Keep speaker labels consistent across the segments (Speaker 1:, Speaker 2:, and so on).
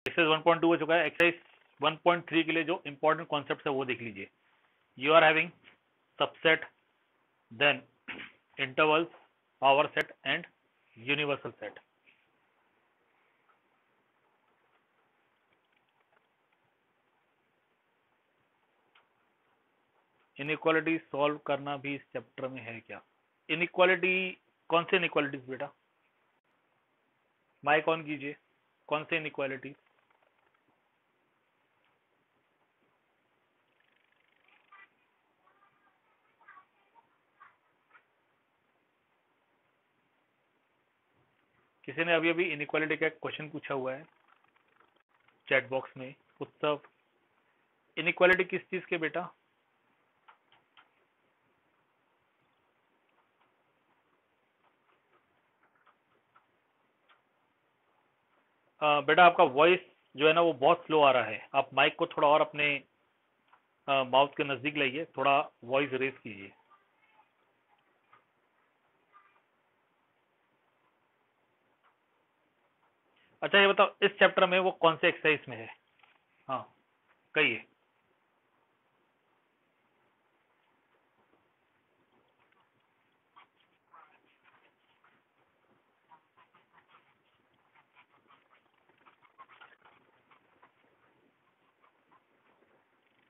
Speaker 1: Exercise 1.2 हो चुका है। एक्सरसाइज 1.3 के लिए जो इंपॉर्टेंट कॉन्सेप्ट है वो देख लीजिए। You are having subset, then intervals, power set and universal set. Inequality solve करना भी इस चैप्टर में है क्या? इनइक्वालिटी, कौन से इनइक्वालिटीज बेटा? माइक ऑन कीजिए। कौन से इनइक्वालिटी? किसी ने अभी अभी इनइक्वालिटी का क्वेश्चन पूछा हुआ है चैट बॉक्स में। उत्सव, इनइक्वालिटी किस चीज के बेटा? बेटा आपका वॉइस जो है ना वो बहुत स्लो आ रहा है। आप माइक को थोड़ा और अपने माउथ के नजदीक लाइए, थोड़ा वॉइस रेज कीजिए। अच्छा ये बताओ, इस चैप्टर में वो कौन से एक्सरसाइज में है? हाँ कहिए।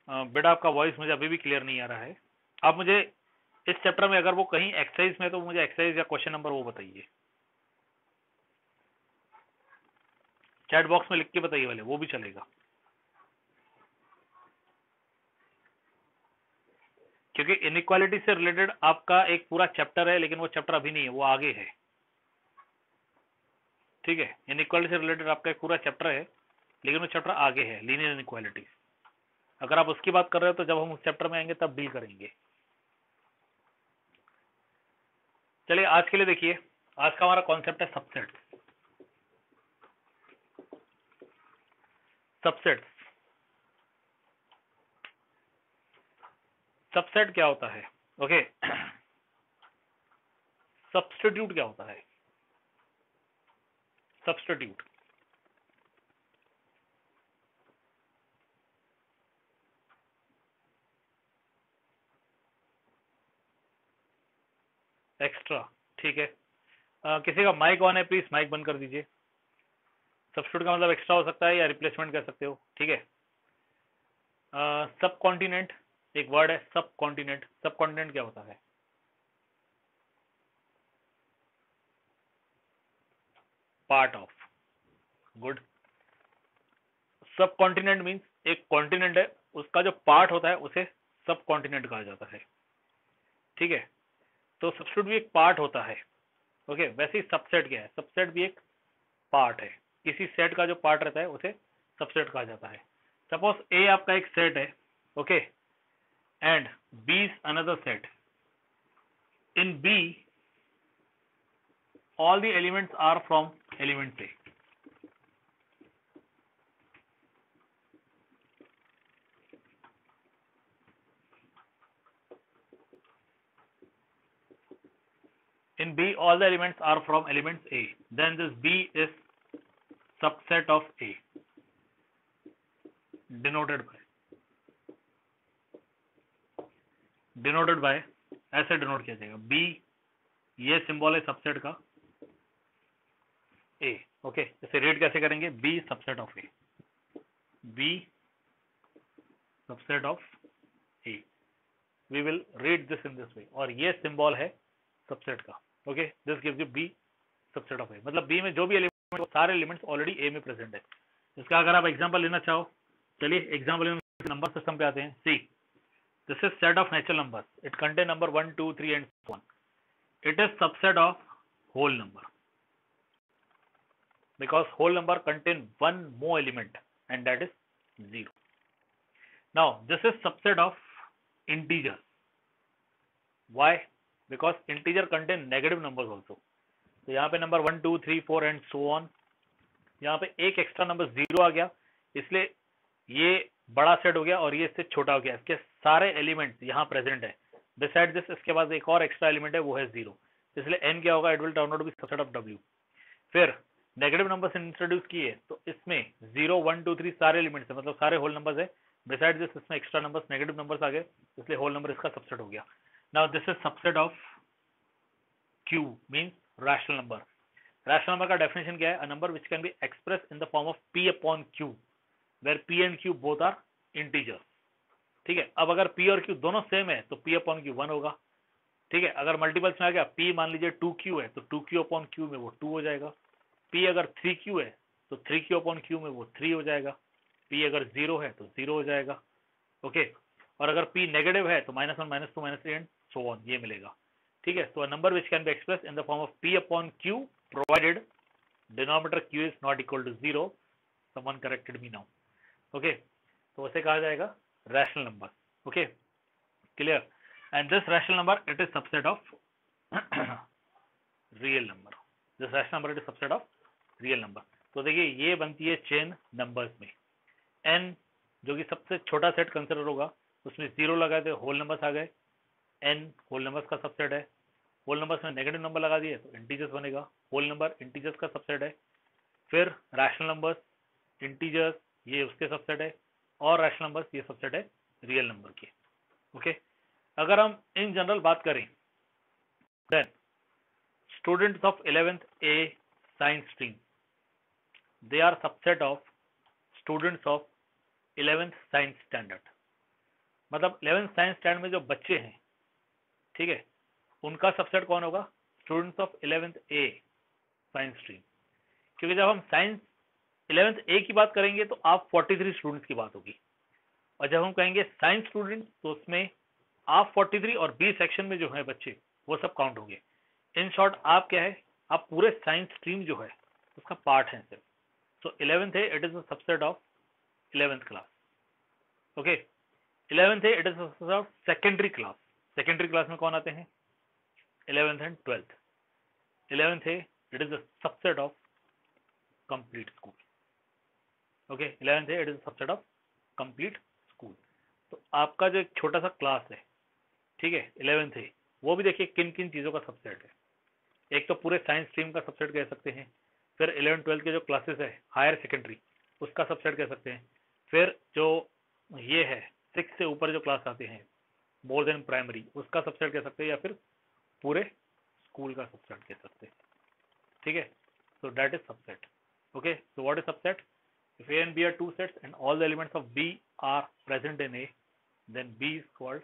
Speaker 1: बेटा आपका वॉइस मुझे अभी भी क्लियर नहीं आ रहा है। आप मुझे इस चैप्टर में अगर वो कहीं एक्सरसाइज में है तो मुझे एक्सरसाइज या क्वेश्चन नंबर वो बताइए। चैट बॉक्स में लिख के बताइए वाले, वो भी चलेगा। क्योंकि इनइक्वालिटी से रिलेटेड आपका एक पूरा चैप्टर है, लेकिन वो चैप्टर अभी नहीं है, वो आगे है। ठीक है, इनइक्वालिटी से रिलेटेड आपका एक पूरा चैप्टर है, लेकिन वो चैप्टर आगे है, लीनियर इनइक्वालिटी। अगर आप उसकी बात कर रहे हो तो जब हम उस चैप्टर में आएंगे तब डील करेंगे। चलिए आज के लिए देखिए, आज का हमारा कॉन्सेप्ट है सबसेट। सबसेट, सबसेट क्या होता है? ओके सब्स्टिट्यूट क्या होता है? सब्स्टिट्यूट, एक्स्ट्रा, ठीक है। किसी का माइक ऑन है, प्लीज माइक बंद कर दीजिए। सब्स्टिट्यूट का मतलब एक्स्ट्रा हो सकता है या रिप्लेसमेंट कर सकते हो, ठीक है। सब कॉन्टिनेंट एक वर्ड है, सब कॉन्टिनेंट। सब कॉन्टिनेंट क्या होता है? Part of, good. सब कॉन्टिनेंट मीन्स एक कॉन्टिनेंट है, उसका जो पार्ट होता है उसे सब कॉन्टिनेंट कहा जाता है, ठीक है। तो सबसेट भी एक पार्ट होता है। ओके, वैसे ही सबसेट क्या है? सबसेट भी एक पार्ट है। किसी सेट का जो पार्ट रहता है उसे सबसेट कहा जाता है। सपोज ए आपका एक सेट है, okay, and B is another set. In B all the elements are from element A. In B, all the elements are from elements A. Then this B is subset of A, denoted by ऐसे denote किया जाएगा। B ये symbol है subset का A, okay. इसे read कैसे करेंगे? B subset of A, B subset of A। We will read this in this way। और ये सिंबल है सबसेट का, okay. This gives you B subset of A। मतलब B में जो भी एलिमेंट, सारे एलिमेंट्स ऑलरेडी A में प्रेजेंट है। इसका अगर आप एग्जांपल लेना चाहो, चलिए एग्जांपल नंबर सिस्टम पे आते हैं। See, this is set of natural number, it contain number 1 2 3 and so on. It is subset of whole number because whole number contain one more element and that is 0. Now this is subset of integer. Why? Because integer contain negative numbers also. तो यहाँ पे number 1 2 3 4 and so on, यहाँ पे एक extra number 0 आ गया, इसलिए ये बड़ा सेट हो गया और ये इससे छोटा हो गया। इसके सारे एलिमेंट्स यहाँ प्रेजेंट है। बिसाइड दिस इसके बाद एक और एक्स्ट्रा एलिमेंट है, वो है 0, इसलिए n क्या होगा? It will turn out to be subset of W। फिर नेगेटिव नंबर्स इंट्रोड्यूस किए तो इसमें 0 1 2 3 सारे एलिमेंट्स है, मतलब सारे होल नंबर्स है। बिसाइड दिस इसमें एक्स्ट्रा नंबर्स नेगेटिव नंबर्स आ गए, इसलिए होल नंबर इसका सबसेट हो गया। Now this is subset of Q means rational number. Rational number का डेफिनेशन क्या है? A number which can be express in the form of P upon Q where P and Q both are integers. ठीक है, अब अगर P और Q दोनों same है तो P अपॉन Q 1 होगा। ठीक है, अगर मल्टीपल्स में आ गया, P मान लीजिए 2Q है तो 2Q अपॉन Q में वो 2 हो जाएगा। P अगर 3Q है तो 3Q अपॉन Q में वो 3 हो जाएगा। P अगर 0 है तो 0 हो जाएगा। ओके, और अगर P नेगेटिव है तो -1 -2 -3 एंड सो ऑन, ये मिलेगा। ठीक है, तो a number which can be express in the form of P upon Q provided denominator Q is not equal to 0। Someone corrected me now. Okay, तो उसे कहा जाएगा rational number. Okay, clear? And this rational number it is subset of real number. This rational number it is subset of real number. तो देखिए ये बनती है chain numbers में। n जो कि सबसे छोटा सेट कंसिडर होगा, उसमें 0 लगाए थे, होल नंबर्स आ गए। n होल नंबर्स का सबसेट है। होल नंबर्स में नेगेटिव नंबर लगा दिए तो इंटीजर्स बनेगा। होल नंबर इंटीजर्स का सबसेट है। फिर रैशनल नंबर्स, इंटीजर्स, ये उसके सबसेट है। और रैशनल नंबर्स ये सबसेट है रियल नंबर के। ओके, अगर हम इन जनरल बात करें then students of 11th A science stream, they are subset of students of 11th science standard. मतलब 11th साइंस स्टैंडर्ड में जो बच्चे हैं, ठीक है, उनका सबसेट कौन होगा? Students of 11th A science stream. क्योंकि जब हम साइंस 11th A की बात करेंगे तो आप 43 स्टूडेंट्स की बात होगी, और जब हम कहेंगे साइंस स्टूडेंट तो उसमें आप 43 और बी सेक्शन में जो है बच्चे वो सब काउंट होंगे। इन शॉर्ट आप क्या है, आप पूरे साइंस स्ट्रीम जो है उसका पार्ट है सिर्फ। So 11th A it is a subset of 11th class. Okay, 11th A it is a subset of secondary class. Secondary class में कौन आते हैं? 11th and 12th. 11th A it is a subset of complete school. Okay, 11th A it is a subset of complete school. तो आपका जो एक छोटा सा क्लास है, ठीक है, 11th A, वो भी देखिए किन किन चीजों का सबसेट है। एक तो पूरे साइंस स्ट्रीम का सबसेट कह सकते हैं। फिर 11 12 के जो क्लासेस है हायर सेकेंडरी, उसका सबसेट कह सकते हैं। फिर जो ये है 6 से ऊपर जो क्लास आते हैं मोर देन प्राइमरी, उसका सबसेट कह सकते हैं, या फिर पूरे स्कूल का सबसेट कह सकते हैं। ठीक है, so that is subset. Okay, so what is subset? If A and B are two sets and all the elements of B are present in A, then B is called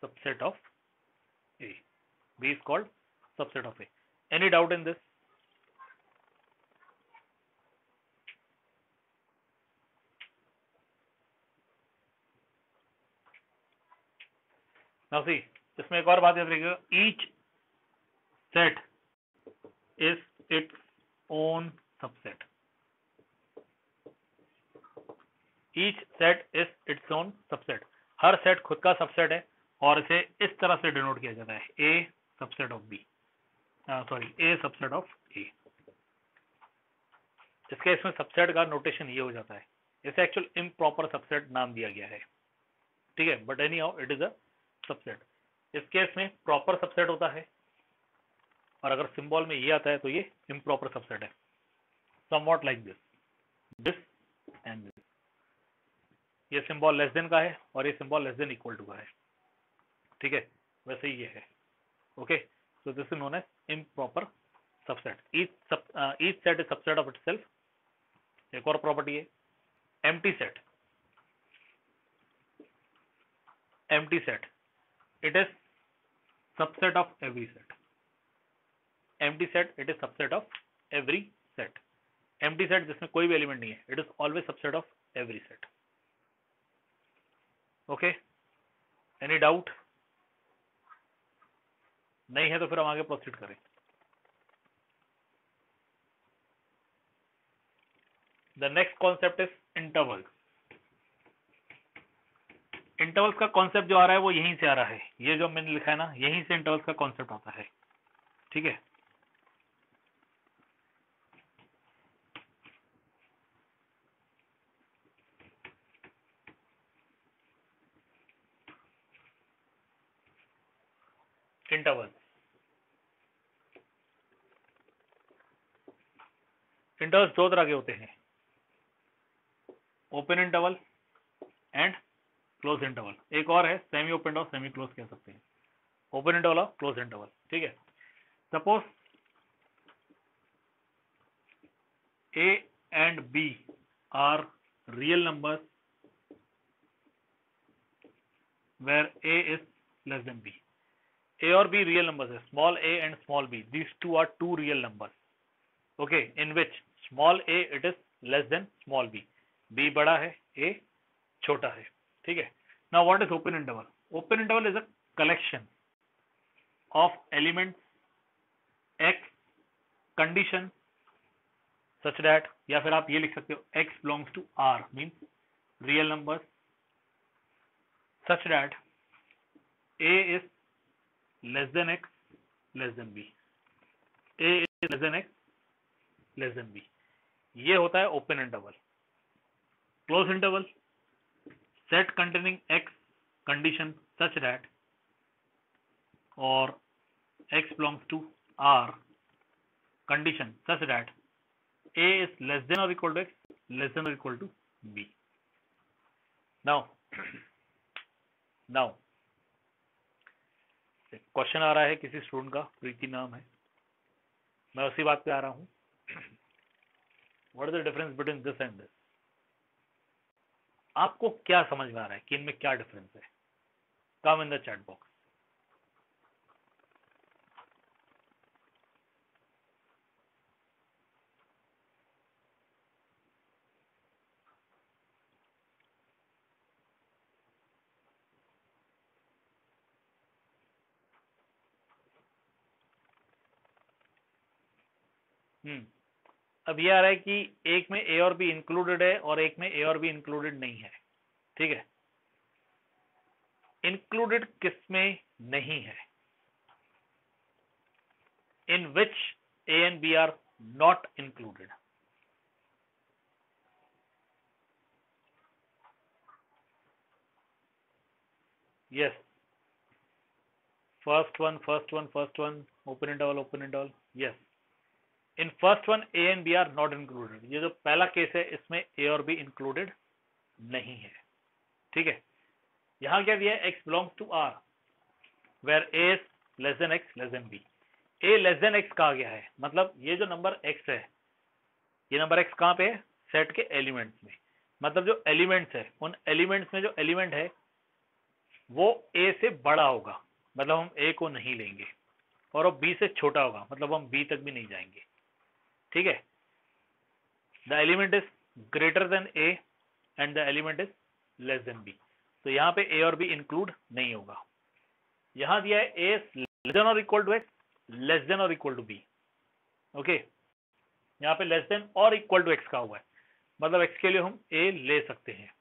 Speaker 1: subset of A. B is called subset of A. Any doubt in this? Now see, इसमें एक और बात याद रखिएगा, each set is its own subset. Each set is its own subset. Her set खुद का subset है और इसे इस तरह से डिनोट किया जाता है, A subset of B, sorry A subset of A। इसके इसमें सबसेट का नोटेशन ये हो जाता है, इसे एक्चुअल इम्प्रॉपर सबसेट नाम दिया गया है। ठीक है, but any how it is a subset. इस केस में प्रॉपर सबसेट होता है, और अगर सिंबल में ये आता है तो ये इम्प्रॉपर सबसेट है। Somewhat like this, this and this. ये सिंबल लेस देन का है और ये symbol less than equal to का है। ठीक है, वैसे ही ये है। Okay, so this is known as improper subset. Each set is subset of itself. एक और प्रॉपर्टी है empty set. Empty set it is subset of every set. Empty set it is subset of every set. Empty set जिसमें कोई भी element नहीं है, it is always subset of every set. Okay, any doubt? नहीं है तो फिर हम आगे प्रोसीड करें। The next concept is intervals. Intervals का कॉन्सेप्ट जो आ रहा है वो यहीं से आ रहा है, ये जो मैंने लिखा है ना, यहीं से इंटरवल्स का कॉन्सेप्ट आता है। ठीक है, इंटरवल दो तरह के होते हैं, open interval and close interval. एक और है सेमी ओपन और सेमी क्लोज कह सकते हैं, ओपन इंटरवल और क्लोज इंटरवल। ठीक है, suppose A and B are real numbers where A is less than B. A और B real numbers है, small a and small b. These two are two real numbers. Okay, in which small a it is less than small b. B बड़ा है, A छोटा है. ठीक है. Now what is open interval? Open interval is a collection of elements x condition such that, या फिर आप ये लिख सकते हो x belongs to R means real numbers such that A is less than x less than b. A is less than x less than b. ये होता है open interval. Close interval, set containing x condition such that और x belongs to R condition such that A is less than or equal to x, less than or equal to b. Now question आ रहा है किसी student का, प्रीति नाम है, मैं उसी बात पे आ रहा हूँ. What is the difference between this and this? आपको क्या समझ में आ रहा है कि इनमें क्या डिफरेंस है? कम इन द चैट बॉक्स. अब ये आ रहा है कि एक में ए और बी इंक्लूडेड है और एक में ए और बी इंक्लूडेड नहीं है. ठीक है, इंक्लूडेड किसमें नहीं है? In which A and B are not included. Yes, first one, open interval. Yes, in first one A and B are not included. ये जो पहला केस है इसमें ए और बी इंक्लूडेड नहीं है. ठीक है, यहां क्या दिया है? x belongs to r where a is less than x less than b. a less than x कहा गया है, मतलब ये जो नंबर x है, ये नंबर x कहां पे है? सेट के एलिमेंट्स में. मतलब जो एलिमेंट्स है, उन एलिमेंट्स में जो एलिमेंट है वो a से बड़ा होगा, मतलब हम a को नहीं लेंगे, और वो b से छोटा होगा, मतलब हम b तक भी नहीं जाएंगे. ठीक है, the element is greater than a and the element is less than b. तो यहाँ पे a और b इंक्लूड नहीं होगा. यहां दिया है a लेस देन और equal to x, less than और इक्वल टू b. ओके, यहाँ पे लेस देन और इक्वल टू x का हुआ है, मतलब x के लिए हम a ले सकते हैं.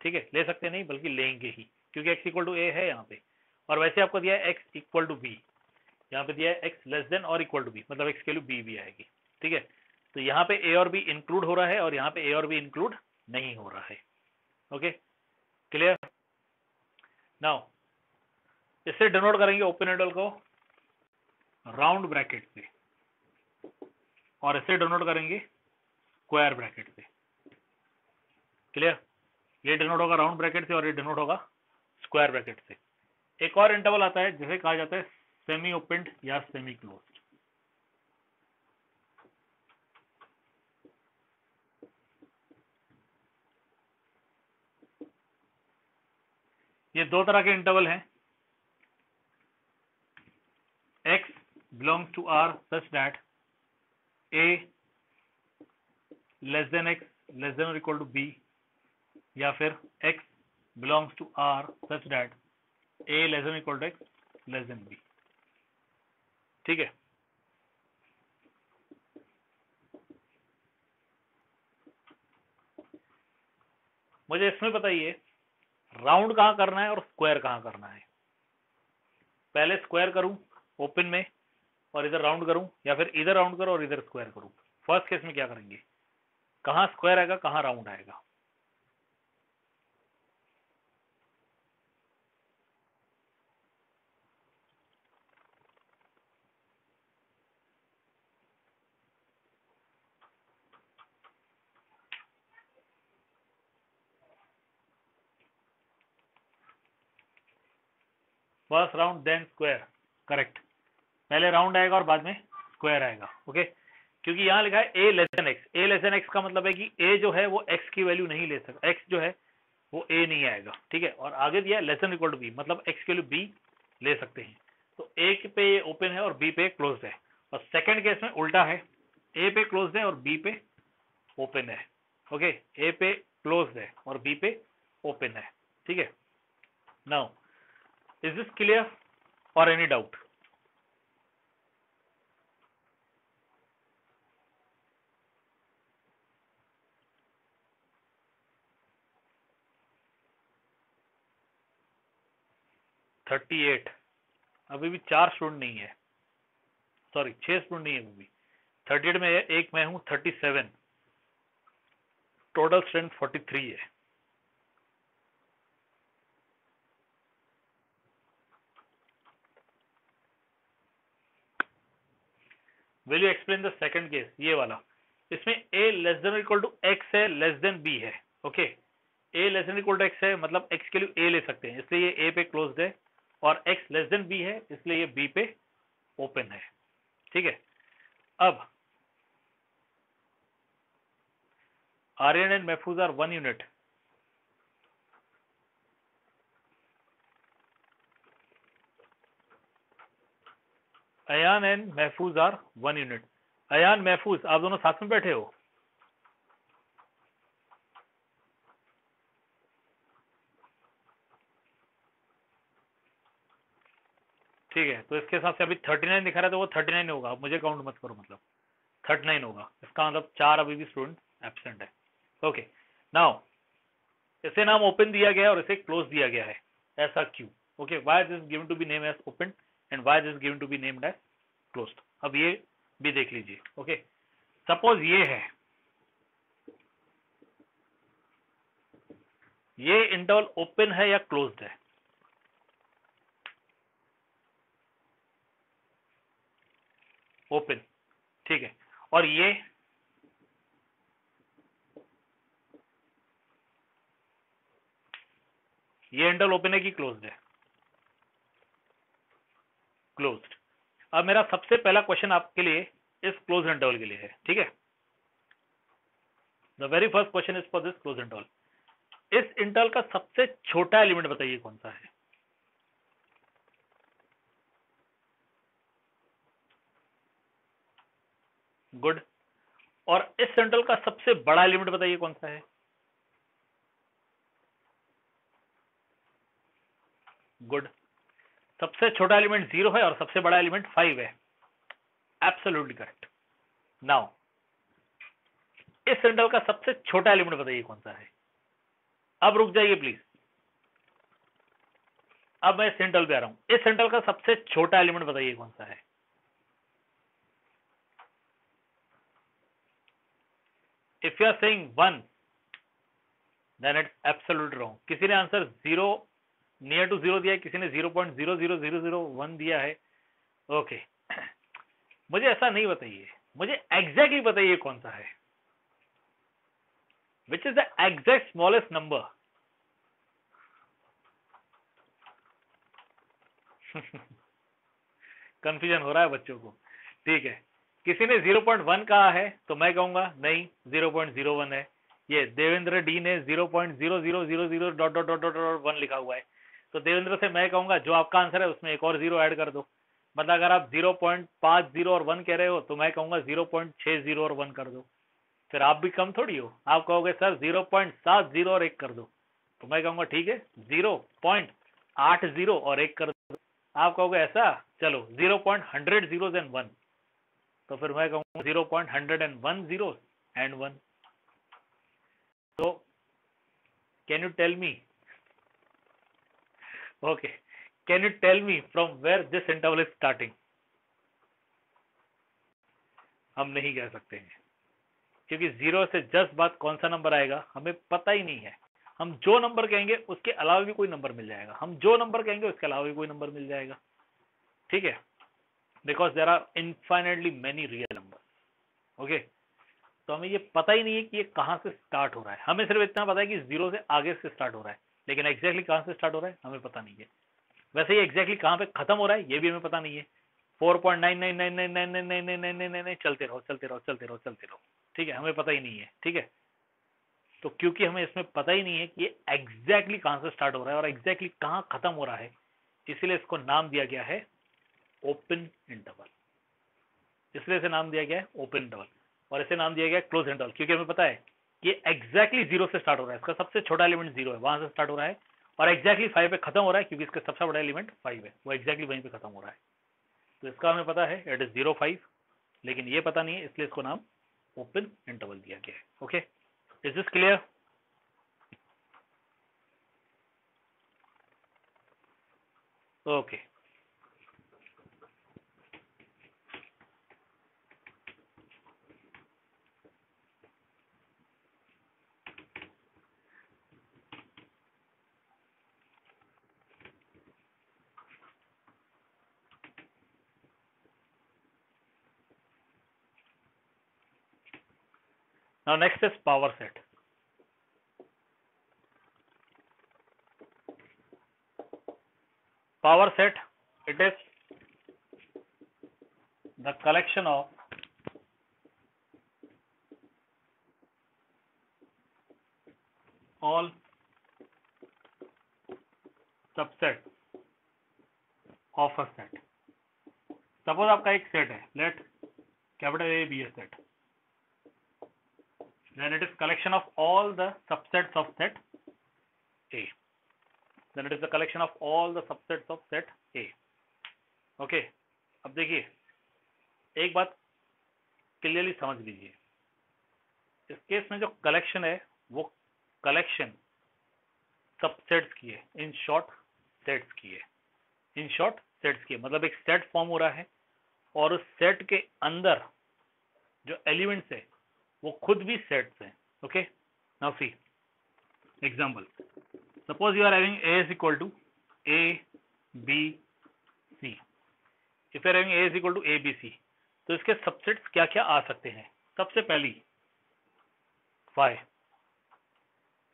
Speaker 1: ठीक है, ले सकते नहीं बल्कि लेंगे ही, क्योंकि x इक्वल टू a है यहाँ पे. और वैसे आपको दिया है x इक्वल टू b, यहाँ पे दिया है x लेस देन और इक्वल टू b, मतलब x के लिए b भी आएगी. ठीक है, तो यहाँ पे a और b इंक्लूड हो रहा है और यहाँ पे a और b इंक्लूड नहीं हो रहा है. Okay, clear? नाउ इससे डिनोट करेंगे ओपन इंटरवल को राउंड ब्रैकेट से, और इससे डिनोट करेंगे स्क्वायर ब्रैकेट से. क्लियर? ये डिनोट होगा राउंड ब्रैकेट से और ये डिनोट होगा स्क्वायर ब्रैकेट से. एक और इंटरवल आता है जिसे कहा जाता है सेमी ओपन या सेमी क्लोज्ड. ये दो तरह के इंटरवल हैं. x belongs to R such that a less than x less than or equal to b, या फिर x belongs to R such that a less than or equal to x less than b. ठीक है, मुझे इसमें बताइए round कहां करना है और स्क्वायर कहां करना है? पहले स्क्वायर करूं ओपन में और इधर राउंड करूं, या फिर इधर राउंड करो और इधर स्क्वायर करूं? फर्स्ट केस में क्या करेंगे? कहां स्क्वायर आएगा, कहां राउंड आएगा? First round then square, correct. पहले राउंड आएगा और बाद में स्क्वायर आएगा, ओके। क्योंकि यहाँ लिखा है ए लेस देन एक्स, ए लेस देन एक्स का मतलब है कि ए जो है वो एक्स की वैल्यू नहीं ले सकता, एक्स जो है वो ए नहीं आएगा, ठीक है। और आगे दिया less than equal to B, मतलब एक्स की वैल्यू बी ले सकते हैं। तो ए पे ये ओपन है और बी पे क्लोज है। और सेकंड केस में उल्टा है, ए पे क्लोज है और बी पे ओपन है, ओके। ए पे क्लोज है और बी पे ओपन है, ठीक है। नाउ इज दिस क्लियर और एनी डाउट? थर्टी एट, अभी भी 4 स्टूडेंट नहीं है, सॉरी 6 स्टूडेंट नहीं है अभी भी। 38 में एक मैं हूं, 37, टोटल स्ट्रेंथ 43 है। Will you explain the second case, ये वाला। इसमें a less than equal to x है, लेस देन b है, okay. a less than equal to x है, मतलब x के लिए a ले सकते हैं, इसलिए ये a पे क्लोज्ड है। और x लेस देन b है, इसलिए ये b पे ओपन है, ठीक है। अब आर्यन एंड महफूज आर 1 यूनिट। अयान एंड महफूज आर 1 यूनिट। अयान, महफूज, आप दोनों साथ में बैठे हो? ठीक है, तो इसके हिसाब से अभी 39 दिखा रहा है, तो वो 39 होगा, मुझे काउंट मत करो, मतलब 39 होगा। इसका मतलब 4 अभी भी स्टूडेंट एब्सेंट है, ओके। नाउ इसे नाम ओपन दिया गया है और इसे क्लोज दिया गया है, ऐसा क्यों? Okay, why this given to be name as open and why this given to be named as closed. अब ये भी देख लीजिए, ओके। सपोज ये है, ये इंटरवल ओपन है या क्लोज्ड है? ओपन, ठीक है। और ये इंटरवल ओपन है कि क्लोज्ड है? क्लोज्ड। अब मेरा सबसे पहला क्वेश्चन आपके लिए इस क्लोज इंटरवल के लिए है, ठीक है। The very first question is for this close interval. इस इंटरवल का सबसे छोटा एलिमेंट बताइए कौन सा है? गुड। और इस इंटरवल का सबसे बड़ा एलिमेंट बताइए कौन सा है? गुड। सबसे छोटा एलिमेंट 0 है और सबसे बड़ा एलिमेंट 5 है, एब्सोल्युटली करेक्ट। नाउ इस इंटरवल का सबसे छोटा एलिमेंट बताइए कौन सा है? अब रुक जाइए प्लीज, अब मैं इस इंटरवल पे आ रहा हूं। इस इंटरवल का सबसे छोटा एलिमेंट बताइए कौन सा है? If you are saying 1 then it's absolutely wrong. किसी ने आंसर 0 नियर टू 0 दिया है, किसी ने 0.00001 दिया है, ओके। मुझे ऐसा नहीं बताइए, मुझे एग्जैक्टली बताइए कौन सा है, which is the exact smallest number. Confusion हो रहा है बच्चों को, ठीक है। किसी ने 0.1 कहा है तो मैं कहूंगा नहीं, 0.01 है। ये देवेंद्र डी ने 0.0000 डॉट डॉट डॉट डॉट 1 लिखा हुआ है, तो देवेंद्र से मैं कहूंगा जो आपका आंसर है उसमें एक और 0 ऐड कर दो। मतलब अगर आप 0.50 और 1 कह रहे हो तो मैं कहूंगा 0.60 और 1 कर दो। फिर आप भी कम थोड़ी हो, आप कहोगे सर 0.70 और 1 कर दो, तो मैं कहूंगा ठीक है 0.80 और 1 कर दो। आप कहोगे ऐसा, चलो 0.100 zeros and 1, तो फिर मैं कहूंगा 0.101 zeros and 1। तो can you tell me, okay, can you tell me from where this interval is starting? हम नहीं कह सकते हैं, क्योंकि 0 से जस्ट बाद कौन सा नंबर आएगा हमें पता ही नहीं है। हम जो नंबर कहेंगे उसके अलावा भी कोई नंबर मिल जाएगा, हम जो नंबर कहेंगे उसके अलावा भी कोई नंबर मिल जाएगा, ठीक है। Because there are infinitely many real number, okay. तो हमें ये पता ही नहीं है कि ये कहां से स्टार्ट हो रहा है, हमें सिर्फ इतना पता है कि 0 से आगे से स्टार्ट हो रहा है, लेकिन एग्जैक्टली कहां से स्टार्ट हो रहा है हमें पता नहीं है। वैसे ये एग्जैक्टली कहाँ पे खत्म हो रहा है ये भी हमें पता नहीं है। 4.99999999 चलते रहो चलते रहो चलते रहो चलते रहो, ठीक है, हमें पता ही नहीं है, ठीक है। तो क्योंकि हमें इसमें पता ही नहीं है कि ये एग्जैक्टली कहाँ से स्टार्ट हो रहा है और एग्जैक्टली कहाँ खत्म हो रहा है, इसीलिए इसको नाम दिया गया है ओपन इंटरवल। इसलिए इसे नाम दिया गया है ओपन इंटरवल, और इसे नाम दिया गया है क्लोज इंटरवल, क्योंकि हमें पता है कि एग्जैक्टली जीरो से स्टार्ट हो रहा है, इसका सबसे छोटा एलिमेंट जीरो है, वहां से स्टार्ट हो रहा है, और एग्जैक्टली 5 पे खत्म हो रहा है, क्योंकि इसका सबसे बड़ा एलिमेंट 5 है, वो एग्जैक्टली वहीं पे खत्म हो रहा है। तो इसका हमें पता है इट इज 0, 5, लेकिन ये पता नहीं है, इसलिए इसको नाम ओपन इंटरवल दिया गया है। Okay, is this clear? Okay, now next is power set. Power set, it is the collection of all subsets of a set. Suppose आपका एक सेट है, let capital A be a set, then it is collection of all the subsets of set A. Then it is the collection of all the subsets of set A. Okay, अब देखिए एक बात clearly समझ लीजिए, इस case में जो collection है वो कलेक्शन सबसेट्स की है, इन शॉर्ट सेट्स की है, इन शॉर्ट सेट्स की है, मतलब एक सेट फॉर्म हो रहा है और उस सेट के अंदर जो एलिमेंट्स है वो खुद भी सेट्स हैं। Okay, now see example, suppose you are having A is equal to A B C, if you are having A is equal to A B C, तो इसके सबसेट्स क्या क्या आ सकते हैं? सबसे पहली 5,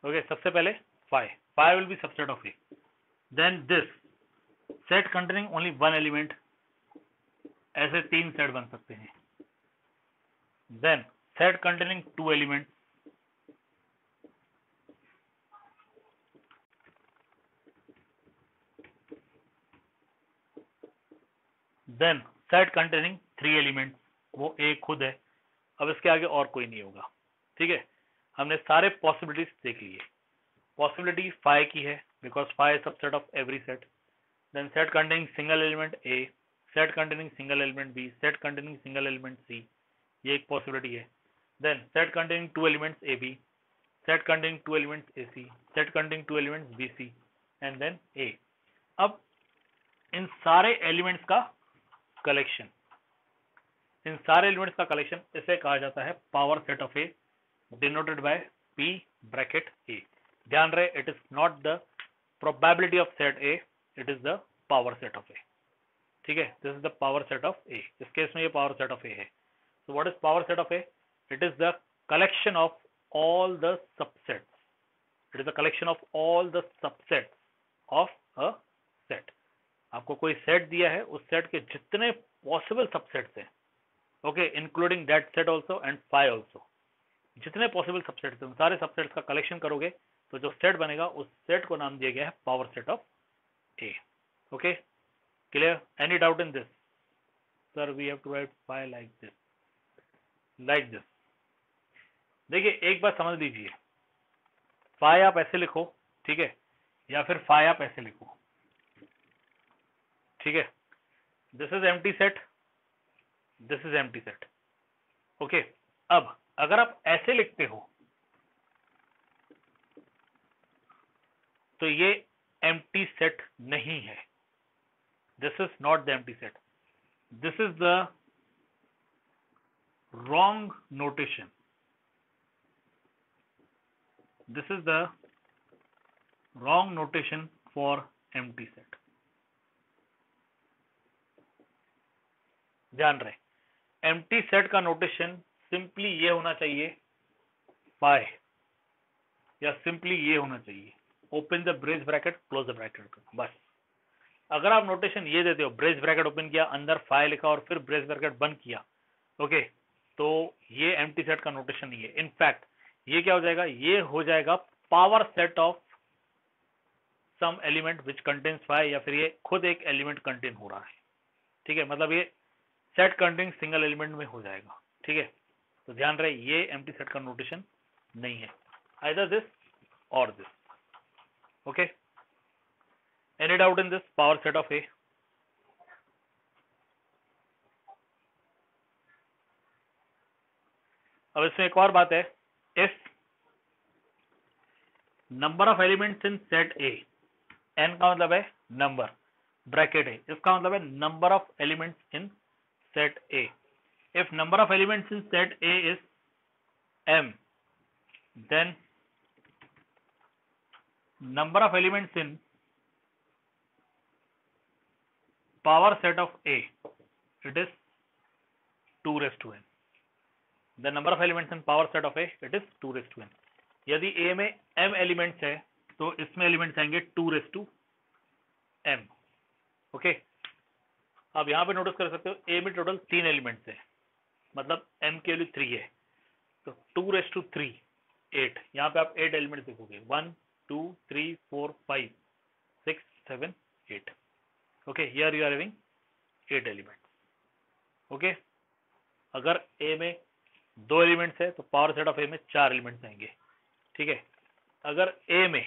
Speaker 1: ओके, सबसे पहले 5 will be subset of A, then this set containing only one element, ऐसे 3 सेट बन सकते हैं, then set containing 2 elements, then set containing 3 elements, वो A खुद है, अब इसके आगे और कोई नहीं होगा। ठीक है, हमने सारे पॉसिबिलिटीज देख लिए। पॉसिबिलिटी 5 की है because 5 subset of every set, then set containing single element A, set containing single element B, set containing single element C, ये एक पॉसिबिलिटी है। Then set containing 2 elements AB, set containing 2 elements AC, set containing 2 elements BC and then A। अब इन सारे elements का collection, इन सारे elements का collection इसे कहा जाता है power set of A, denoted by P bracket A। ध्यान रहे, it is not the probability of set A, it is the power set of A। ठीक है, this is the power set of A, इस case में ये power set of A है। So what is power set of A? It is the collection of all the subsets, it is the collection of all the subsets of a set. आपको कोई set दिया है, उस set के जितने possible subsets हैं, okay, including that set also and 5 also, जितने possible subsets हैं, सारे सबसेट्स का कलेक्शन करोगे तो जो सेट बनेगा उस सेट को नाम दिया गया है power set of A। Okay, clear? Any doubt in this? Sir we have to write 5 like this, like this. देखिए एक बात समझ लीजिए, 5 आप ऐसे लिखो, ठीक है, या फिर 5 आप ऐसे लिखो, ठीक है, this is empty set, this is empty set. Okay, अब अगर आप ऐसे लिखते हो तो ये एम्प्टी सेट नहीं है, this is not the empty set, this is the wrong notation, this is the wrong notation for empty set. ध्यान रहे, एम्प्टी सेट का नोटेशन सिंपली ये होना चाहिए 5, या सिंपली ये होना चाहिए open the brace bracket close the bracket, बस। अगर आप नोटेशन ये देते हो, ब्रेस ब्रैकेट ओपन किया, अंदर 5 लिखा और फिर ब्रेस ब्रैकेट बंद किया, ओके, तो ये एम्प्टी सेट का नोटेशन नहीं है। इनफैक्ट ये क्या हो जाएगा, ये हो जाएगा power set of some element which contains 5, या फिर ये खुद एक एलिमेंट कंटेन हो रहा है, ठीक है, मतलब ये सेट कंटेनिंग सिंगल एलिमेंट में हो जाएगा, ठीक है। तो ध्यान रहे ये एम्प्टी सेट का नोटेशन नहीं है, आइदर दिस और this, okay. Any doubt in this power set of A? अब इसमें एक और बात है, if number of elements in set A, n का मतलब है नंबर, ब्रैकेट है, इसका मतलब है number of elements in set A. If number of elements in set A is m, then number of elements in power set of A, it is 2 raised to n. The number of elements in power set of A, it is 2 raised to n. यदि A में m elements है तो इसमें elements आएंगे 2 raised to m, okay. अब यहां पे notice कर सकते हो A में टोटल 3 एलिमेंट्स है, मतलब m की वैल्यू 3 है, तो 2 raised to 3 8, यहाँ पे आप 8 एलिमेंट्स देखोगे, 1 2 3 4 5 6 7 8, okay. Here you are having 8 elements, okay. अगर ए में 2 एलिमेंट्स है तो पावर सेट ऑफ ए में 4 एलिमेंट्स आएंगे, ठीक है। अगर ए में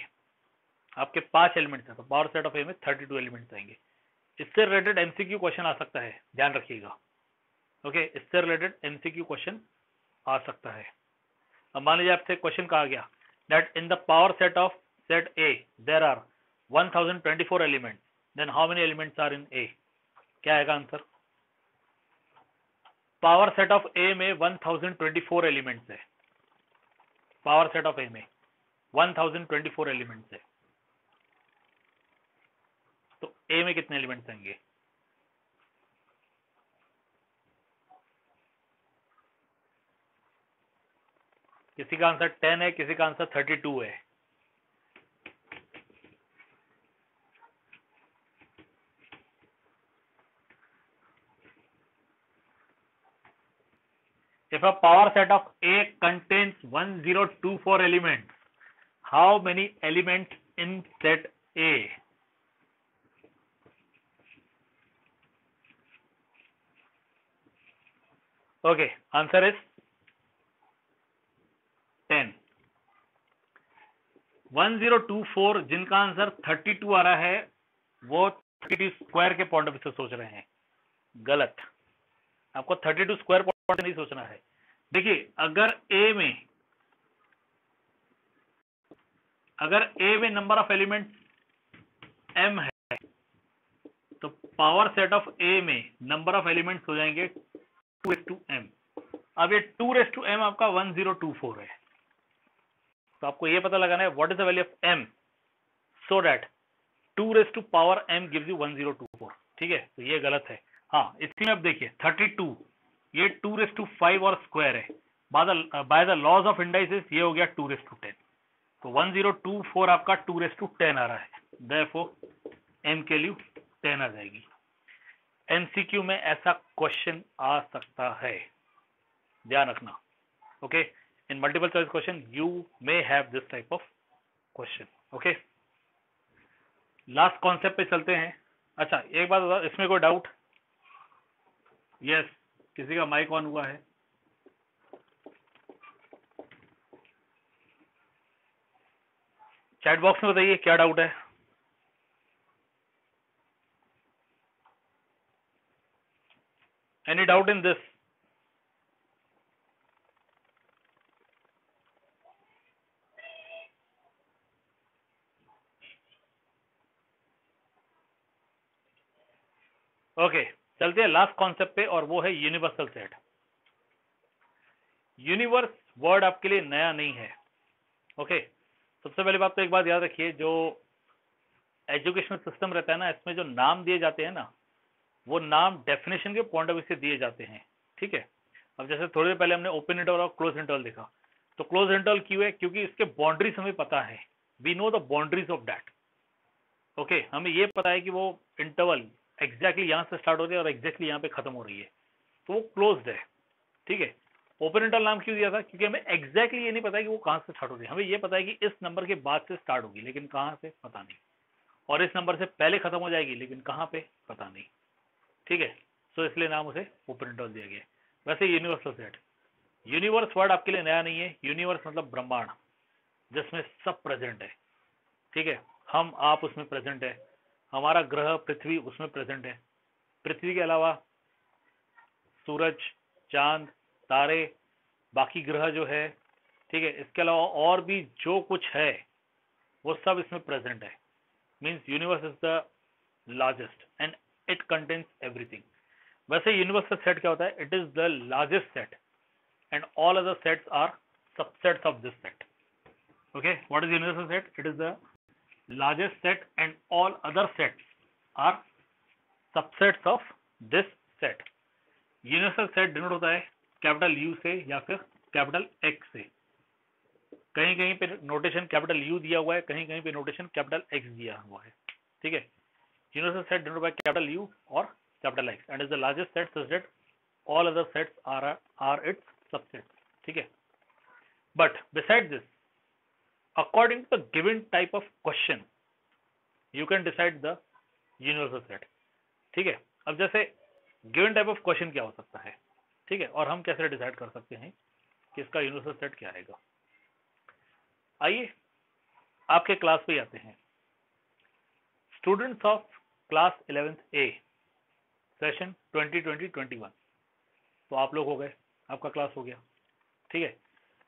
Speaker 1: आपके 5 एलिमेंट्स हैं तो पावर सेट ऑफ ए में 32 एलिमेंट्स आएंगे। इससे रिलेटेड एमसीक्यू क्वेश्चन आ सकता है, ध्यान रखिएगा, ओके। इससे रिलेटेड एमसीक्यू क्वेश्चन आ सकता है। अब मान लीजिए आपसे क्वेश्चन कहा गया that in the power set of set A there are 1024 elements, then how many elements are in A? क्या आएगा answer? Power set of A में 1024 एलिमेंट्स है, पावर सेट ऑफ ए में 1024 एलिमेंट्स है, तो ए में कितने एलिमेंट्स आएंगे? किसी का आंसर 10 है, किसी का आंसर 32 है। If a power set of A contains 1024 elements, how many elements in set A? Okay, answer is 10. 1024 जिनका आंसर 32 आ रहा है वो 32 स्क्वायर के पॉइंट ऑफ व्यू से सोच रहे हैं, गलत। आपको 32 स्क्वायर पॉइंट से नहीं सोचना है। देखिए अगर ए में नंबर ऑफ एलिमेंट्स m है तो पावर सेट ऑफ ए में नंबर ऑफ एलिमेंट्स हो जाएंगे 2:m। अब ये 2:m आपका 1024 है, तो आपको ये पता लगाना है what is the value of m so that 2:m gives you 1024, ठीक है। तो ये गलत है। हाँ, इसमें अब देखिए 32 ये 2:5 और स्क्वायर है, by the laws of indices ये हो गया 2:10, तो 1024 आपका 2:10 आ रहा है, देयरफॉर m के लिए 10 आ जाएगी। एमसीक्यू में ऐसा क्वेश्चन आ सकता है, ध्यान रखना, okay. In multiple choice question you may have this type of question, okay. Last concept पे चलते हैं। अच्छा एक बात बताओ, इसमें कोई डाउट? यस, किसी का माइक ऑन हुआ है? चैट बॉक्स में बताइए क्या डाउट है। Any doubt in this? Okay, चलते हैं लास्ट कॉन्सेप्ट पे और वो है यूनिवर्सल सेट। यूनिवर्स वर्ड आपके लिए नया नहीं है, ओके। सबसे पहले बात तो एक बात याद रखिए, जो एजुकेशनल सिस्टम रहता है ना, इसमें जो नाम दिए जाते हैं ना, वो नाम डेफिनेशन के पॉइंट ऑफ व्यू से दिए जाते हैं, ठीक है। अब जैसे थोड़ी देर पहले हमने ओपन इंटरवल और क्लोज इंटरवल देखा, तो क्लोज इंटरवल क्यों है? क्योंकि इसके बाउंड्रीज हमें पता है, we know the boundaries of that, okay. हमें ये पता है कि वो इंटरवल एग्जैक्टली यहाँ से स्टार्ट हो रही है और एग्जैक्टली यहाँ पे खत्म हो रही है, तो वो क्लोज्ड है। ठीक है, ओपन इंटरवल नाम क्यों दिया था? क्योंकि हमें एग्जैक्टली ये नहीं पता है कि वो कहाँ से स्टार्ट हो रही है, हमें ये पता है कि इस नंबर के बाद से स्टार्ट होगी, लेकिन कहाँ से पता नहीं, और इस नंबर से पहले खत्म हो जाएगी, लेकिन कहाँ पे पता नहीं। ठीक है, सो इसलिए नाम उसे ओपन इंटरवल दिया गया। वैसे यूनिवर्सल सेट, यूनिवर्स वर्ड आपके लिए नया नहीं है। यूनिवर्स मतलब ब्रह्मांड, जिसमें सब प्रेजेंट है। ठीक है, हम आप उसमें प्रेजेंट है, हमारा ग्रह पृथ्वी उसमें प्रेजेंट है। पृथ्वी के अलावा सूरज, चांद, तारे, बाकी ग्रह जो है, ठीक है, इसके अलावा और भी जो कुछ है वो सब इसमें प्रेजेंट है। Means universe is the largest and it contains everything. वैसे यूनिवर्सल सेट क्या होता है? It is the largest set and all other sets are subsets of this set. Okay, what is universal set? It is the largest set and all other sets are subsets of this set. Universal set denote होता है capital you से या फिर capital x से। कहीं कहीं पे notation capital you दिया हुआ है, कहीं कहीं पे नोटेशन कैपिटल एक्स दिया हुआ है। ठीक है, universal set denote by capital U और capital X and is the largest set such that all other sets are its subsets. ठीक है, but besides this, according to the given type of question, you can decide the universal set. ठीक है, अब जैसे given type of question क्या हो सकता है? ठीक है, और हम कैसे डिसाइड कर सकते हैं कि इसका यूनिवर्सल सेट क्या आएगा? आइए आपके क्लास पे आते हैं। Students of class 11th A session 2020-21, तो आप लोग हो गए, आपका क्लास हो गया। ठीक है,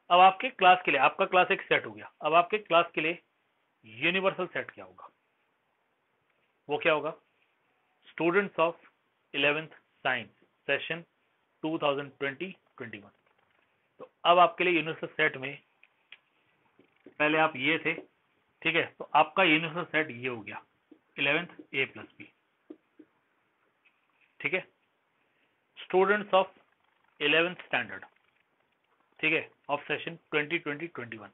Speaker 1: अब आपके क्लास के लिए, आपका क्लास एक सेट हो गया, अब आपके क्लास के लिए यूनिवर्सल सेट क्या होगा? वो क्या होगा? Students of 11th science session 2020-21। तो अब आपके लिए यूनिवर्सल सेट में पहले आप ये थे, ठीक है, तो आपका यूनिवर्सल सेट ये हो गया 11th A + B। ठीक है, स्टूडेंट्स ऑफ 11th स्टैंडर्ड, ठीक है, ऑफ सेशन 2020-21,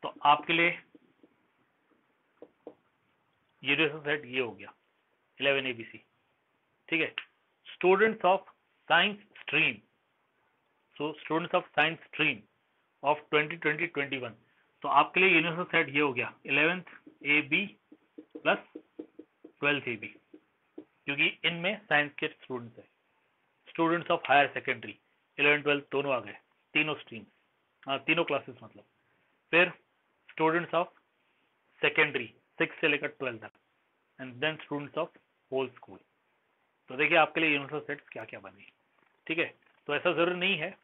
Speaker 1: तो आपके लिए यूनिवर्सल सेट ये हो गया 11 ABC। ठीक है, students of science stream, so students of science stream of 2020-21, तो आपके लिए यूनिवर्सल सेट ये हो गया 11th AB + 12th AB, क्योंकि इनमें साइंस के स्टूडेंट्स है। स्टूडेंट्स ऑफ हायर सेकेंडरी 11-12 दोनों आ गए, तीनों स्ट्रीम, हाँ तीनों क्लासेस मतलब। फिर स्टूडेंट्स ऑफ सेकेंडरी 6 से लेकर 12 तक, and then students of whole school. तो देखिए आपके लिए यूनिवर्सल सेट्स क्या क्या बने। ठीक है, तो ऐसा जरूरी नहीं है,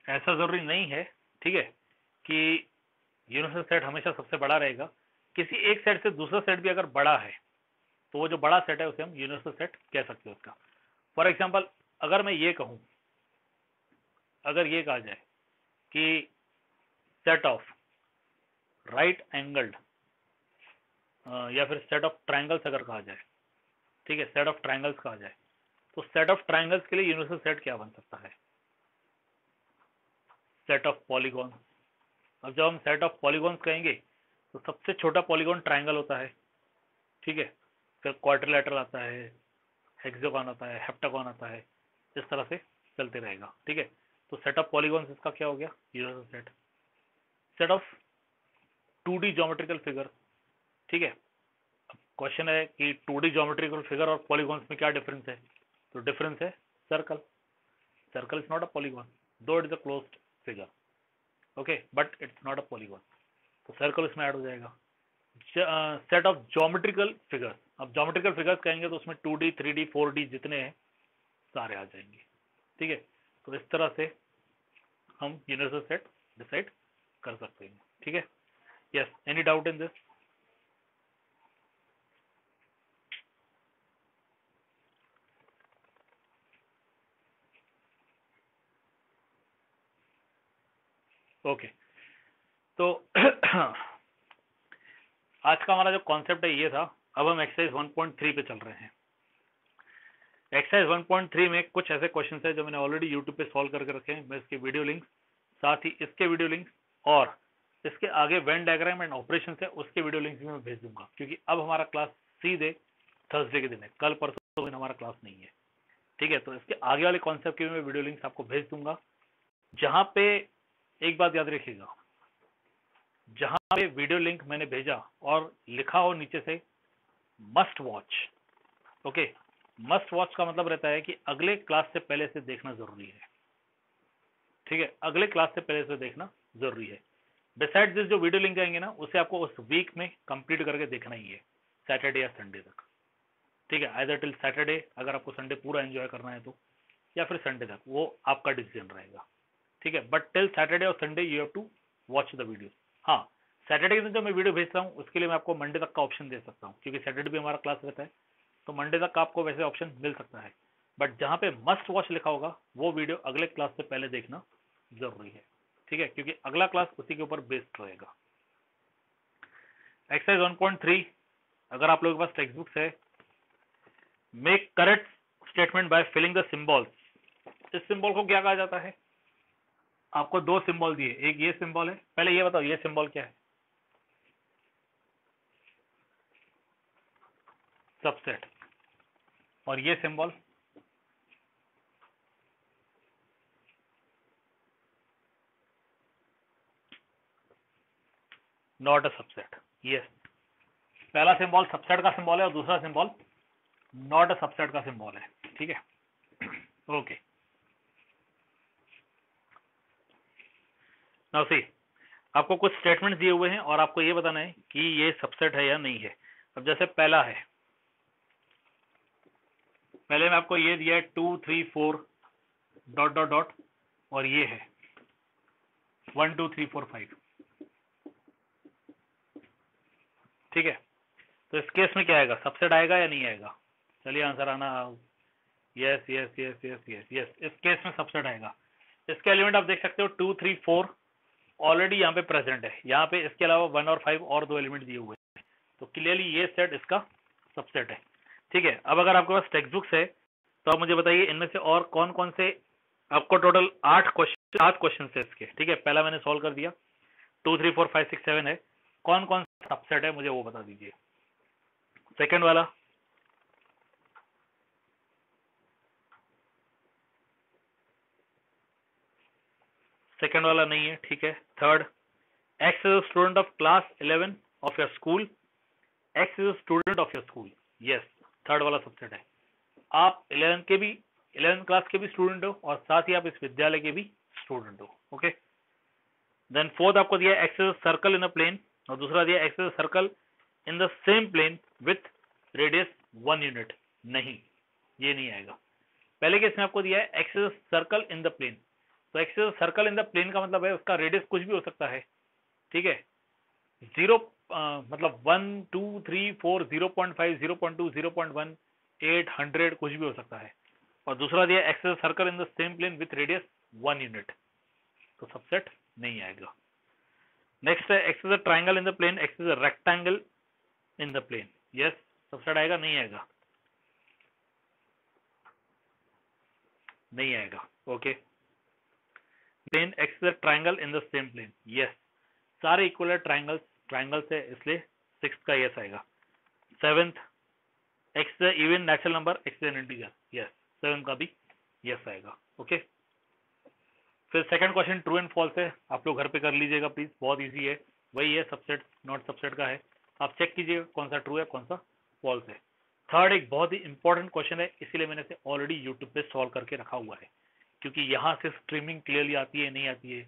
Speaker 1: ऐसा जरूरी नहीं है, ठीक है, कि यूनिवर्सल सेट हमेशा सबसे बड़ा रहेगा। किसी एक सेट से दूसरा सेट भी अगर बड़ा है, तो वो जो बड़ा सेट है उसे हम यूनिवर्सल सेट कह सकते हैं उसका। फॉर एग्जाम्पल, अगर मैं ये कहूं, अगर ये कहा जाए कि सेट ऑफ राइट एंगल्ड या फिर सेट ऑफ ट्रायंगल्स अगर कहा जाए, ठीक है, सेट ऑफ ट्रायंगल्स कहा जाए, तो सेट ऑफ ट्रायंगल्स के लिए यूनिवर्सल सेट क्या बन सकता है? Set of polygon. अब जब हम सेट ऑफ पॉलीगॉन्स कहेंगे तो सबसे छोटा पॉलीगॉन ट्रायंगल होता है। ठीक है, फिर क्वाड्रिलेटरल आता है, हेक्सागोन आता है, हेप्टागोन आता है, इस तरह से चलते रहेगा। ठीक है, तो सेट ऑफ पॉलीगॉन्स इसका क्या हो गया? Universal set. Set of 2D geometrical figure. ठीक है, अब क्वेश्चन है कि 2D ज्योमेट्रिकल फिगर और पॉलीगॉन्स में क्या डिफरेंस है? तो डिफरेंस है circle. Circle is not a polygon, though it is a closed figure, okay, but it's not a polygon, तो सर्कल इसमें ऐड हो जाएगा। सेट ऑफ ज्योमेट्रिकल फिगर्स, अब ज्योमेट्रिकल फिगर्स कहेंगे तो उसमें 2D 3D 4D जितने हैं सारे आ जाएंगे। ठीक है, तो इस तरह से हम यूनिवर्सल सेट डिसाइड कर सकते हैं। ठीक है, yes, any doubt in this? Okay, तो आज का हमारा जो कॉन्सेप्ट है ये था। अब हम एक्सरसाइज 1.3 पे चल रहे हैं। एक्सरसाइज 1.3 में कुछ ऐसे क्वेश्चंस है जो मैंने ऑलरेडी यूट्यूब पे सॉल्व करके रखे हैं। मैं इसके वीडियो लिंक्स, साथ ही इसके वीडियो लिंक्स और इसके आगे वेन डायग्राम एंड ऑपरेशन है उसके वीडियो लिंक भी मैं भेज दूंगा, क्योंकि अब हमारा क्लास सीधे थर्सडे के दिन है, कल परसों दिन हमारा क्लास नहीं है, ठीक है। तो इसके आगे वाले कॉन्सेप्ट के मैं वीडियो लिंक्स आपको भेज दूंगा, जहां पे एक बात याद रखिएगा, जहां पे वीडियो लिंक मैंने भेजा और लिखा हो नीचे से must watch, okay, must watch का मतलब रहता है कि अगले क्लास से पहले से देखना जरूरी है, ठीक है, अगले क्लास से पहले से देखना जरूरी है। बिसाइड दिस जो वीडियो लिंक आएंगे ना, उसे आपको उस वीक में कंप्लीट करके देखना ही है, सैटरडे या संडे तक, ठीक है, आइदर टिल सैटरडे अगर आपको संडे पूरा एंजॉय करना है तो, या फिर संडे तक, वो आपका डिसीजन रहेगा, ठीक है। बट टिल सैटरडे और Sunday you have to watch the video. हाँ, सैटरडे के दिन जो मैं वीडियो भेजता हूँ उसके लिए मैं आपको मंडे तक का ऑप्शन दे सकता हूँ, क्योंकि सैटरडे भी हमारा क्लास रहता है, तो मंडे तक का आपको वैसे ऑप्शन मिल सकता है। बट जहाँ पे मस्ट वॉच लिखा होगा वो वीडियो अगले क्लास से पहले देखना जरूरी है, ठीक है, क्योंकि अगला क्लास उसी के ऊपर बेस्ड रहेगा। एक्सरसाइज 1.3, अगर आप लोगों के पास टेक्स्ट बुक्स है, make correct statement by filling the symbols. इस सिंबल को क्या कहा जाता है? आपको दो सिंबल दिए, एक ये सिंबल है, पहले ये बताओ ये सिंबल क्या है? सबसेट। और ये symbol not a subset. Yes, पहला सिंबल सबसेट का सिंबल है और दूसरा सिंबल नॉट अ सबसेट का सिंबल है, ठीक है, ओके। नाउ सी, आपको कुछ स्टेटमेंट दिए हुए हैं और आपको ये बताना है कि ये सबसेट है या नहीं है। अब जैसे पहला है, पहले में आपको ये दिया है 2 3 4 डॉट डॉट डॉट, और ये है 1 2 3 4 5, ठीक है। तो इस केस में क्या आएगा? सबसेट आएगा या नहीं आएगा? चलिए आंसर आना। Yes yes yes yes yes yes, इस केस में सबसेट आएगा। इसके एलिमेंट आप देख सकते हो 2 3 4 ऑलरेडी यहाँ पे प्रेजेंट है, यहाँ पे इसके अलावा 1 और 5 और दो एलिमेंट दिए हुए हैं, तो क्लियरली ये सेट इसका सबसेट है, ठीक है। अब अगर आपके पास टेक्स्ट बुक्स है तो आप मुझे बताइए इनमें से और कौन कौन से, आपको टोटल 8 क्वेश्चन है इसके, ठीक है। पहला मैंने सॉल्व कर दिया, 2 3 4 5 6 7 है, कौन कौन सा सबसेट है मुझे वो बता दीजिए। सेकंड वाला, सेकंड वाला नहीं है, ठीक है। Third, x is student of class 11 of your school, x is student of your school, yes, third वाला सबसेट है। आप 11th क्लास के भी स्टूडेंट हो और साथ ही आप इस विद्यालय के भी स्टूडेंट हो, ओके। देन फोर्थ आपको दिया x is circle in a plane, और दूसरा दिया x is circle in the same plane with radius 1 unit, नहीं, ये नहीं आएगा। पहले केस में आपको दिया है x is circle in the plane, तो x is circle in the plane का मतलब है उसका रेडियस कुछ भी हो सकता है, ठीक है। 0 मतलब 1 2 3 4 0.5 0.2 0.1 800 कुछ भी हो सकता है, और दूसरा दिया x is circle in the same plane with radius 1 unit, तो सबसेट नहीं आएगा। नेक्स्ट है x is a triangle in the plane, x is a rectangle in the plane, yes, subset आएगा नहीं आएगा? नहीं आएगा, okay. Plane x is a triangle in the same plane, yes, सारे इक्वल है, ट्राइंगल्स है, इसलिए 6th का यस आएगा। 7th, x is even natural number, x is an integer, yes, 7th का भी यस आएगा, ओके। फिर second question true and false है, आप लोग घर पे कर लीजिएगा प्लीज, बहुत इजी है, वही है, सबसेट नॉट सबसेट का है, आप चेक कीजिएगा कौन सा ट्रू है कौन सा फॉल्स है। थर्ड एक बहुत ही इंपॉर्टेंट क्वेश्चन है, इसीलिए मैंने इसे ऑलरेडी यूट्यूब पे सॉल्व करके रखा हुआ है, क्योंकि यहाँ से स्ट्रीमिंग क्लियरली आती है नहीं आती है,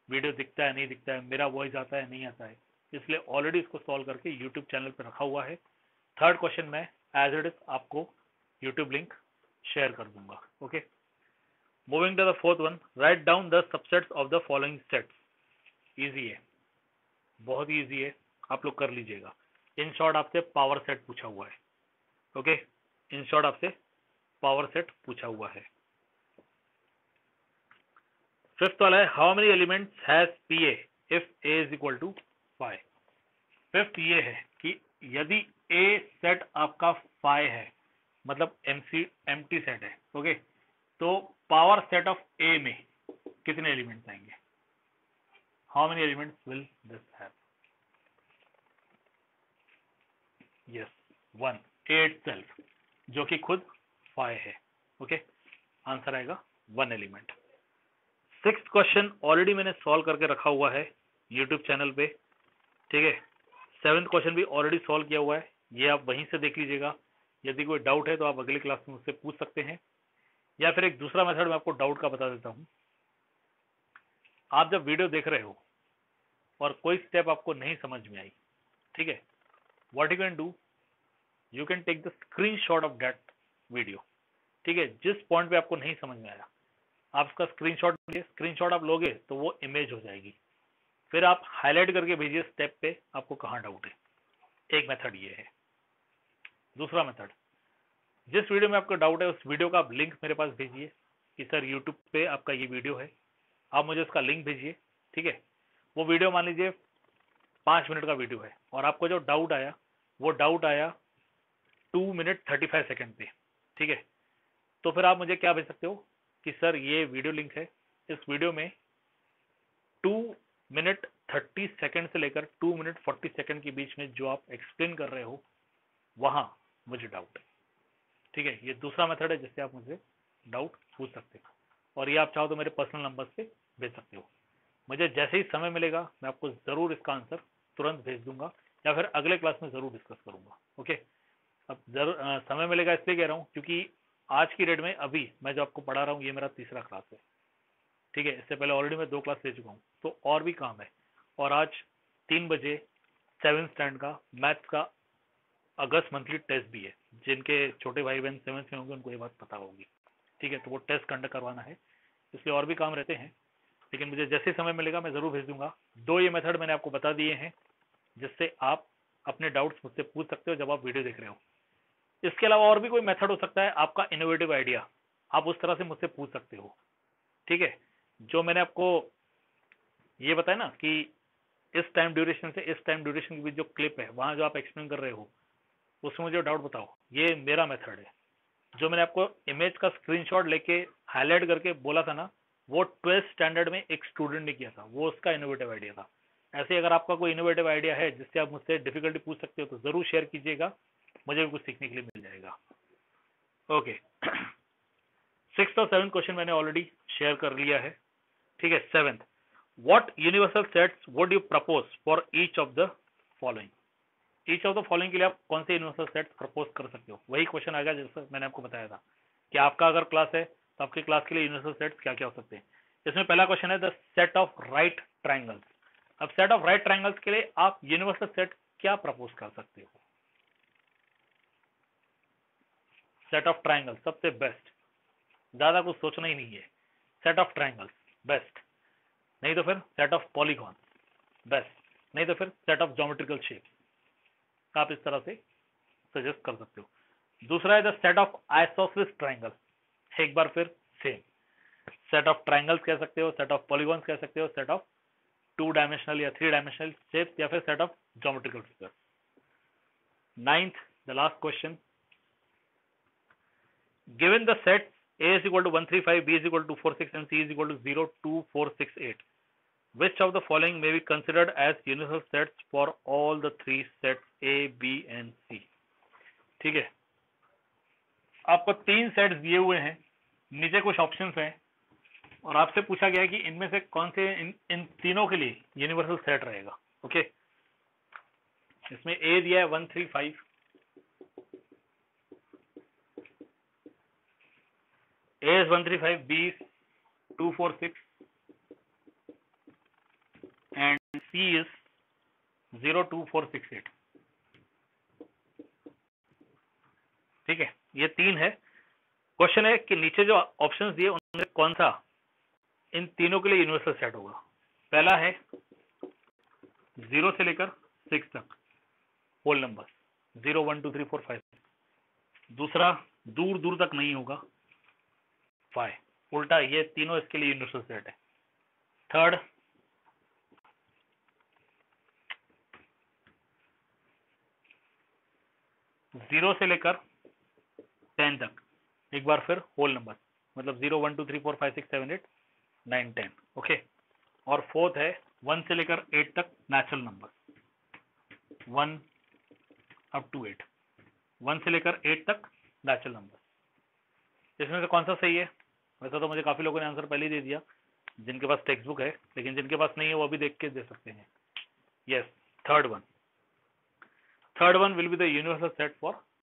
Speaker 1: वीडियो दिखता है नहीं दिखता है, मेरा वॉइस आता है नहीं आता है, इसलिए ऑलरेडी इसको सॉल्व करके यूट्यूब चैनल पर रखा हुआ है। थर्ड क्वेश्चन मैं एज इट इज आपको यूट्यूब लिंक शेयर कर दूंगा, okay. Moving to the fourth one, write down the subsets of the following sets. Easy है, बहुत ही इजी है, आप लोग कर लीजिएगा। इन शॉर्ट आपसे पावर सेट पूछा हुआ है, ओके, इन शॉर्ट आपसे पावर सेट पूछा हुआ है। फिफ्थ वाला है how many elements has P A if A is equal to 5। Fifth ये है कि यदि ए सेट आपका 5 है, मतलब एम्प्टी सेट है, ओके, तो पावर सेट ऑफ ए में कितने एलिमेंट्स आएंगे? How many elements will this have? Yes, 1, A itself, जो कि खुद 5 है। ओके, आंसर आएगा 1 एलिमेंट। 6th क्वेश्चन ऑलरेडी मैंने सॉल्व करके रखा हुआ है यूट्यूब चैनल पे, ठीक है। 7th क्वेश्चन भी ऑलरेडी सॉल्व किया हुआ है, ये आप वहीं से देख लीजिएगा। यदि कोई डाउट है तो आप अगली क्लास में मुझसे पूछ सकते हैं, या फिर एक दूसरा मेथड मैं आपको डाउट का बता देता हूं। आप जब वीडियो देख रहे हो और कोई स्टेप आपको नहीं समझ में आई, ठीक है, what you can do, you can take the screenshot of that video, ठीक है। जिस पॉइंट पे आपको नहीं समझ में आया आप उसका स्क्रीनशॉट आप लोगे तो वो इमेज हो जाएगी, फिर आप हाईलाइट करके भेजिए स्टेप पे आपको कहाँ डाउट है। एक मेथड ये है। दूसरा मेथड, जिस वीडियो में आपको डाउट है उस वीडियो का आप लिंक मेरे पास भेजिए कि सर यूट्यूब पे आपका ये वीडियो है, आप मुझे उसका लिंक भेजिए, ठीक है। वो वीडियो मान लीजिए 5 मिनट का वीडियो है और आपको जो डाउट आया वो डाउट आया 2 मिनट 35 सेकंड पे, ठीक है। तो फिर आप मुझे क्या भेज सकते हो कि सर ये वीडियो लिंक है, इस वीडियो में 2 मिनट 30 सेकंड से लेकर 2 मिनट 40 सेकंड के बीच में जो आप एक्सप्लेन कर रहे हो वहां मुझे डाउट है, ठीक है। ये दूसरा मेथड है जिससे आप मुझे डाउट पूछ सकते हो, और ये आप चाहो तो मेरे पर्सनल नंबर से भेज सकते हो। मुझे जैसे ही समय मिलेगा मैं आपको जरूर इसका आंसर तुरंत भेज दूंगा, या फिर अगले क्लास में जरूर डिस्कस करूंगा। ओके, अब जरूर समय मिलेगा इसलिए कह रहा हूँ क्योंकि आज की डेट में अभी मैं जो आपको पढ़ा रहा हूँ ये मेरा तीसरा क्लास है, ठीक है। इससे पहले ऑलरेडी मैं 2 क्लास ले चुका हूँ, तो और भी काम है। और आज 3 बजे 7th स्टैंडर्ड का मैथ्स का अगस्त मंथली टेस्ट भी है। जिनके छोटे भाई बहन 7th में होंगे उनको ये बात पता होगी, ठीक है। तो वो टेस्ट कंडक्ट करवाना है, इसलिए और भी काम रहते हैं, लेकिन मुझे जैसे समय मिलेगा मैं जरूर भेज दूंगा। 2 ये मेथड मैंने आपको बता दिए हैं जिससे आप अपने डाउट्स मुझसे पूछ सकते हो जब आप वीडियो देख रहे हो। इसके अलावा और भी कोई मेथड हो सकता है, आपका इनोवेटिव आइडिया, आप उस तरह से मुझसे पूछ सकते हो, ठीक है। जो मैंने आपको ये बताया ना कि इस टाइम ड्यूरेशन से इस टाइम ड्यूरेशन के बीच जो क्लिप है वहां जो आप एक्सप्लेन कर रहे हो उसमें मुझे डाउट बताओ, ये मेरा मेथड है। जो मैंने आपको इमेज का स्क्रीनशॉट लेके हाईलाइट करके बोला था ना, वो 12th स्टैंडर्ड में एक स्टूडेंट ने किया था, वो उसका इनोवेटिव आइडिया था। ऐसे अगर आपका कोई इनोवेटिव आइडिया है जिससे आप मुझसे डिफिकल्टी पूछ सकते हो तो जरूर शेयर कीजिएगा, मुझे भी कुछ सीखने के लिए मिल जाएगा। ओके, 6th और 7th क्वेश्चन मैंने ऑलरेडी शेयर कर लिया है, ठीक है। 7th, what universal sets would you propose for each of the following? Each of the following के लिए आप कौन से यूनिवर्सल सेट्स प्रपोज कर सकते हो? वही क्वेश्चन आएगा जैसे मैंने आपको बताया था कि आपका अगर क्लास है तो आपकी क्लास के लिए यूनिवर्सल सेट्स क्या क्या हो सकते हैं। इसमें पहला क्वेश्चन है the set of right triangles. अब सेट ऑफ राइट ट्राइंगल्स के लिए आप यूनिवर्सल सेट क्या प्रपोज कर सकते हो? सेट ऑफ ट्राइंगल सबसे बेस्ट, ज्यादा कुछ सोचना ही नहीं है। सेट ऑफ ट्राइंगल्स बेस्ट, नहीं तो फिर सेट ऑफ पॉलीगॉन बेस्ट, नहीं तो फिर सेट ऑफ ज्योमेट्रिकल शेप। आप इस तरह से सजेस्ट कर सकते हो। दूसरा है the set of isosceles triangle. एक बार फिर सेम, सेट ऑफ ट्राइंगल्स कह सकते हो, सेट ऑफ पॉलीगॉन्स कह सकते हो, सेट ऑफ 2 डायमेंशनल या 3 डायमेंशनल शेप्स, या फिर set of geometrical figures. 9th, the last question, given the set A is equal to 135, B is equal to 246 and C is equal to 0, 2, 4, 6, 8. Which of the following may be considered as universal sets for all the 3 sets A, B and C? ठीक है, आपको 3 sets दिए हुए हैं, नीचे कुछ options हैं और आपसे पूछा गया है कि इनमें से कौन से इन तीनों के लिए यूनिवर्सल सेट रहेगा। ओके, इसमें A दिया है 135, A is 135, B is 246 and C is 02468। ठीक है, ये 3 है। क्वेश्चन है कि नीचे जो ऑप्शंस दिए उनमें कौन सा इन तीनों के लिए यूनिवर्सल सेट होगा। पहला है 0 से लेकर 6 तक होल नंबर 0, 1, 2, 3, 4, 5। दूसरा दूर दूर तक नहीं होगा 5, उल्टा ये तीनों इसके लिए यूनिवर्सल सेट है। थर्ड 0 से लेकर 10 तक, एक बार फिर होल नंबर, मतलब 0, 1, 2, 3, 4, 5, 6, 7, 8, 9, 10। ओके, और फोर्थ है 1 से लेकर 8 तक नेचुरल नंबर, 1 अप टू 8, 1 से लेकर 8 तक नेचुरल नंबर। इसमें से कौन सा सही है? वैसा तो मुझे काफी लोगों ने आंसर पहले ही दे दिया, जिनके पास टेक्स्ट बुक है, लेकिन जिनके पास नहीं है वो अभी देख के दे सकते हैं। Yes, third one will be the universal set for